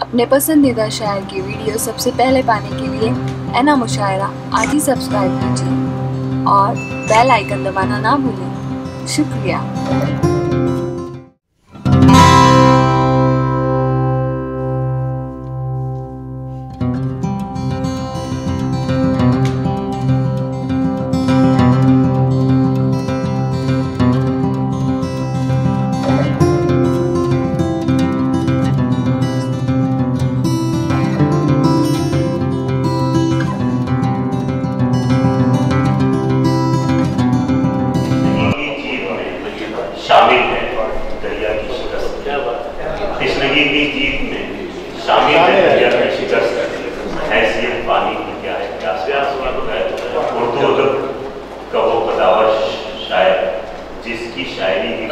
अपने पसंदीदा शायर की वीडियो सबसे पहले पाने के लिए एना मुशायरा आज ही सब्सक्राइब कीजिए और बेल आइकन दबाना ना भूलें। शुक्रिया। शामिल है दरिया की शिकस्त, तशनगी की जीत में शामिल है दरिया की शिकस्त, हैसियत पानी की क्या है प्यास। उर्दू अदब का वो कदावर शायर जिसकी शायरी भी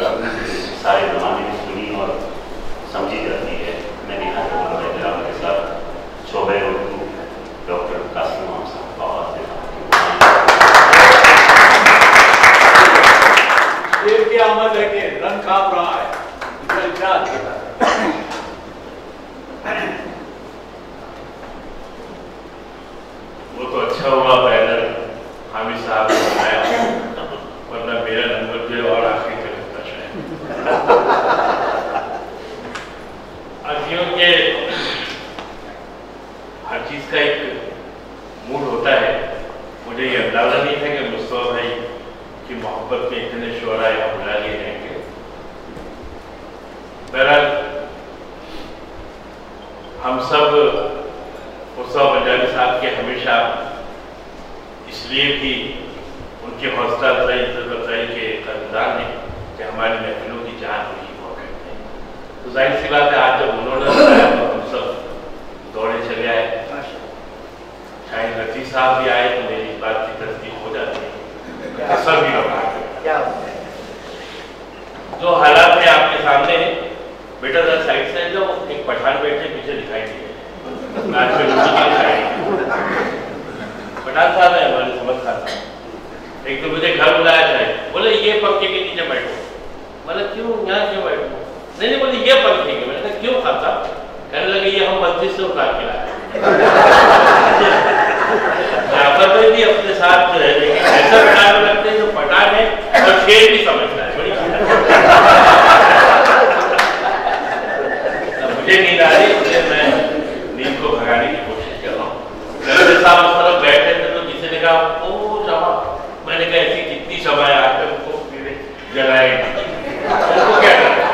सारे ज़माने में सुनी और समझी जाती है, मैं निहायत के साथ शोबे उर्दू डॉक्टर कासिम साहब को आवाज़ देता हूँ। की आमद है कि रंग कांप रहा है, वो तो अच्छा हुआ बैनर हामिद साहब ने बनाया, वरना मेरा नंबर जो और आखिरी पे लगता शायद। आखियों के हर चीज का एक मूड होता है। मुझे ये अंदाजा नहीं था कि मुस्तफा भाई की मोहब्बत में इतने शोरा यहाँ बुला लिए जाएंगे। बहरहाल हम सब मुस्तफा पंजाबी साहब के हमेशा इसलिए भी उनके हौसला अफजाई इज्जत अफजाई के कर्जदार हैं कि हमारी महफिलों की जान हुई हुआ करते हैं। तो जाहिर सी बात है आज जब उन्होंने बताया तो हम सब दौड़े चले आए। शायद लतीफ़ साहब भी आए तो मेरी इस बात की तस्दीक हो जाती है। असर भी होगा जो हालात है आपके सामने है। बेटा जरा साइड से जो एक पठान बैठे पीछे दिखाई दिए पठान साहब है हमारे समझ खान साहब। एक तो मुझे घर बुलाया जाए, बोले ये पंखे के नीचे बैठो। मतलब क्यों यहाँ क्यों बैठो? नहीं बोले ये पंखे के। मैंने कहा क्यों खान साहब? कहने लगे ये हम मस्जिद से उतार के लाए। जाफर में भी अपने साथ जो है लेकिन ऐसा पठान लगते हैं जो पठान है और शेर भी समझता है। मुझे नींद आ रही है, मैं नींद को भगाने की कोशिश कर रहा हूँ। मेरे साहब उस तरफ बैठे थे तो किसी ने कहा ओ शमा। मैंने कहा ऐसी कितनी शमाएं आकर उनको जलाएगी, उनको क्या करें?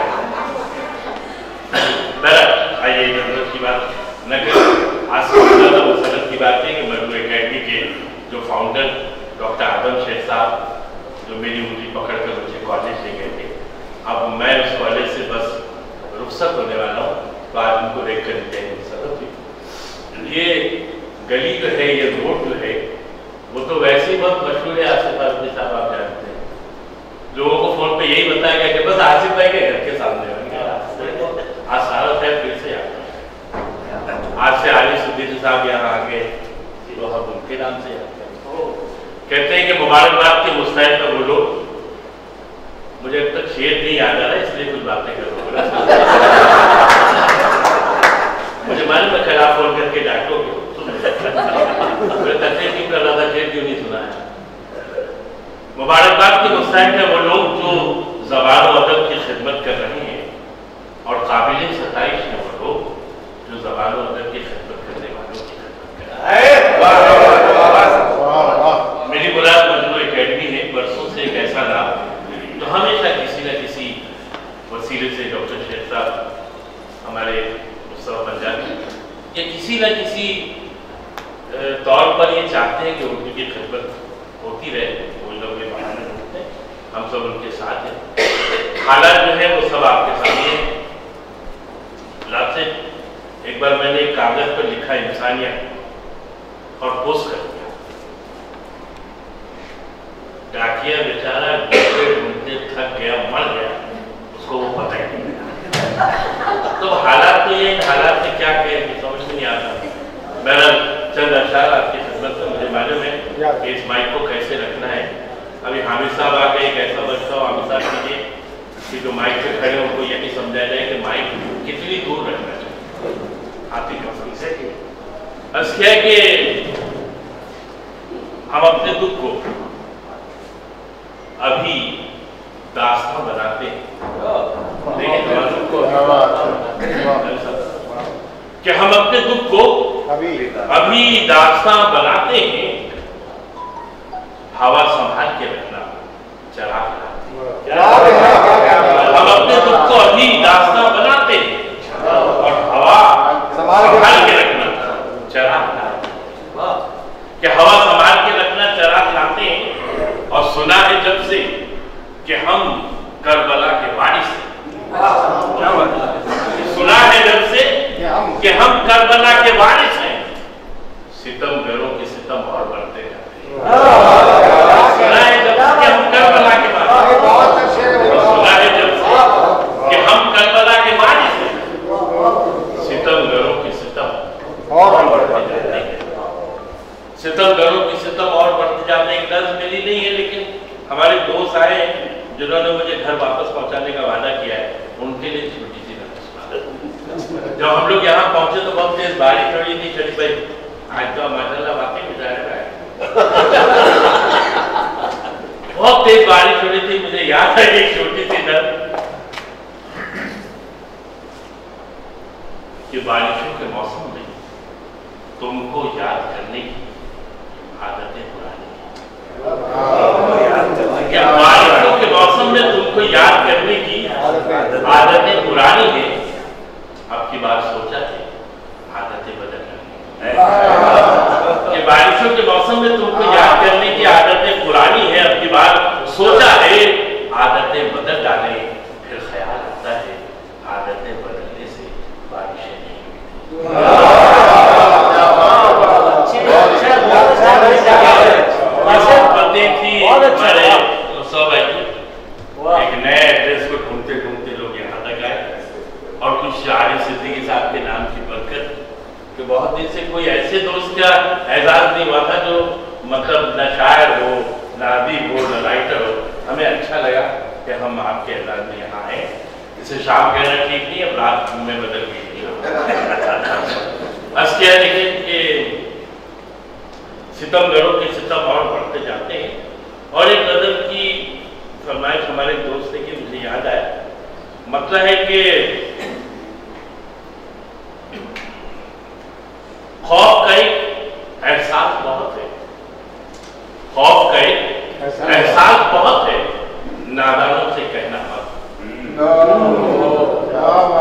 आइए जरूरत की बात न करें। आज मसलत की बात है कि मरदू एकेडमी के जो फाउंडर डॉक्टर आदम शेख साहब जो मेरी उंगली पकड़ कर मुझे कॉलेज ले गए थे, अब मैं उस कॉलेज से बस रुखसत होने वाला हूँ तो आज उनको देख कर ये गली जो है ये रोड जो है वो तो वैसे ही बहुत मशहूर है। आसिफ आजमी साहब आप जानते हैं, लोगों को फोन पे यही बताया गया कि बस आसिफ भाई के घर के सामने आज सारा शहर फिर से आज से आली सुद्दीन साहब यहाँ आ गए तो हम उनके नाम से कहते हैं कि मुबारकबाद के मुस्तैद का बोलो। मुझे अब तक शेर नहीं याद आ रहा इसलिए कुछ बातें करो। मुझे मालूम है खराब फोन करके डांटोगे, मुझे तकलीफ नहीं कर रहा था शेर क्यों नहीं सुना है। मुबारकबाद के मुस्तैद है वो लोग जो ज़बान और अदब की खिदमत कर रहे हैं और काबिल सताइश है वो लोग जो ज़बान और अदब की खिदमत करने वालों की खिदमत कर रहे हैं। मेरी मुराद मजनू एकेडमी है, बरसों से एक ऐसा नाम तो हमेशा किसी न किसी वसीले से डॉक्टर शेख साहब हमारे मुस्तफा पंजाबी ये किसी न किसी तौर पर ये चाहते हैं कि उर्दू की खिदमत होती रहे। वो लोग ये बहाने ढूंढते हैं, हम सब उनके साथ हैं। हालात जो है वो सब आपके सामने लाते। एक बार मैंने एक कागज पर लिखा इंसानियत और पोस्ट कर दिया। डाकिया बेचारा ढूंढते थक गया, मर गया, उसको वो पता ही नहीं। तो हालात तो ये हालात में क्या कहें समझ नहीं आता। मेरा चंद अशार आपकी खिदमत में मुझे मालूम है कि इस माइक को कैसे रखना है। अभी हामिद साहब आ गए, एक ऐसा बच्चा हो हामिद साहब कीजिए कि जो माइक पे खड़े उनको ये भी समझाया जाए कि माइक कितनी दूर रखना चाहिए। अर्ज किया कि हम अपने दुख को अभी दास्तां बनाते हैं। कि हम अपने दुख को अभी दास्तां बनाते हैं, हवा संभाल के रखना चराग लाते हैं। हम अपने दुख को अभी दास्तां बनाते हैं और हवा संभाल के रखना चराग लाते हैं। कि हवा संभाल के रखना चराग लाते हैं। और सुना है जब से कि हम करबला के वारिस हैं। सुना है जब से कि हम करबला के वारिस हैं, सितमगरों के सितम और बढ़ते जाते हैं। सुना है जब से कि हम करबला के वारिस हैं। सुना है जब से कि हम करबला के वारिस हैं, सितमगरों के सितम और बढ़ते जाते हैं। सितमगरों के सितम और बढ़ते जाते हैं। लफ्ज मिली नहीं है, लेकिन हमारे दोस्त आए जिन्होंने मुझे घर वापस पहुंचाने का वादा किया है, उनके लिए छोटी सी नज़र। जब हम लोग यहाँ पहुंचे तो बहुत तेज बारिश हो रही थी। शरीफ भाई आज तो माशाल्लाह वाकई मजा आ रहा है। बहुत तेज बारिश हो रही थी। मुझे याद है एक छोटी सी नज़र कि बारिशों के मौसम में तुमको याद करने की आदतें पुरानी है। क्या बारिशों के मौसम में तुमको याद करने की आदतें पुरानी है? अब की बात सोचा है, आदतें बदल रही हैं। कि बारिशों के मौसम में तुमको याद करने की आदतें पुरानी है, अब की बात सोचा है, आदतें बदल डाले। फिर ख्याल आता है आदतें बदलने से बारिशें नहीं होती। एक नए एड्रेस को ढूंढते ढूंढते लोग यहाँ तक आए और कुछ आरिफ सिद्दीकी साहब के नाम की बरकत कि बहुत दिन से कोई ऐसे दोस्त का एजाज नहीं हुआ था जो मतलब न शायर हो, न अदीब हो, न राइटर हो। हमें अच्छा लगा कि हम आपके एजाज में यहाँ आए। इसे शाम कहना ठीक नहीं, अब रात में बदल गई। बस क्या लेकिन कि सितमगरों के सितम और बढ़ते जाते हैं। और एक गजल की फरमाइश हमारे दोस्त ने की, मुझे याद आया। मतलब है कि खौफ का एक एहसास बहुत है, खौफ का एक एहसास बहुत है, नादानों से कहना मत।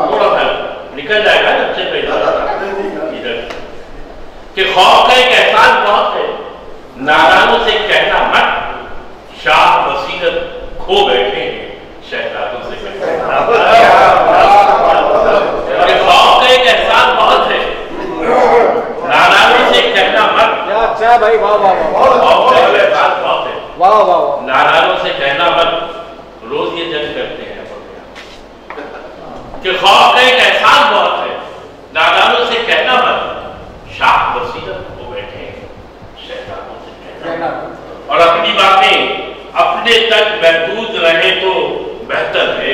थोड़ा सा निकल जाएगा जब से इधर कि खौफ का एक एहसास बहुत है, नादानों से कहना मत। शाह बसीरत खो बैठे हैं, शहजादों से कहना। खौफ का एक एहसास बहुत है, नादानों से कहना मत। अच्छा भाई, वाह वाह वाह। खौफ का एक एहसास बहुत है, वाह वाह। नादानों से कहना मत। रोज ये जज करते हैं कि खौफ का एक एहसास बहुत है, नादानों से कहना मत। शाह बसीरत खो बैठे हैं, शहजादों से कहना। और अपनी बातें अपने तक महदूद रहे तो बेहतर है।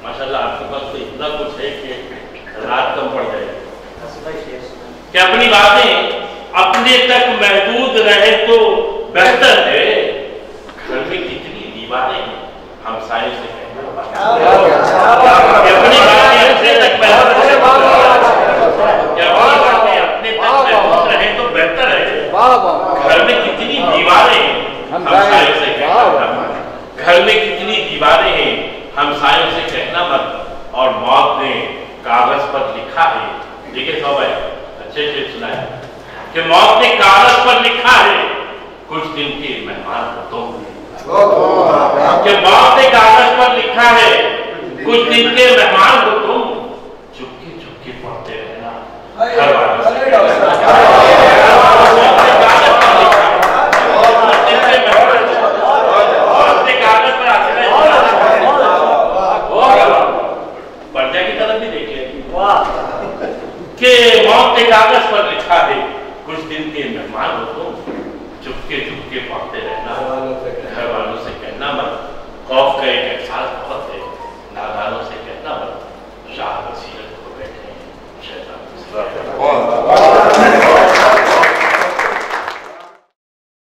माशाल्लाह आपके पास तो इतना कुछ है कि रात कम पड़ जाए। कि अपनी बातें अपने तक महदूद रहे तो बेहतर है। घर में कितनी दीवारें हैं, हमसायों से कहना। अपनी बातें अपने तक महदूद रहे तो बेहतर है। घर में कितनी दीवारें हैं, हमसायों से कहना मत। घर में कितनी दीवारें हैं, हमसायों से कहना मत। और मौत ने कागज पर लिखा है, देखिए सब है अच्छे से सुना है कि मौत ने कागज पर लिखा है, कुछ दिन के मेहमान हो तुम। कि मौत ने कागज पर लिखा है, कुछ दिन के मेहमान हो तुम। चुपके चुपके पढ़ते रहना, घर वालों से पर्दा की तरफ भी देख लेंगे कि मौत ने कागज पर लिखा है, कुछ दिन के मेहमान हो तुम। चुपके चुपके पढ़ते रहना, घर वालों से कहना मत। खौफ का एक एहसास बहुत है, नादानों से कहना मत। वाह।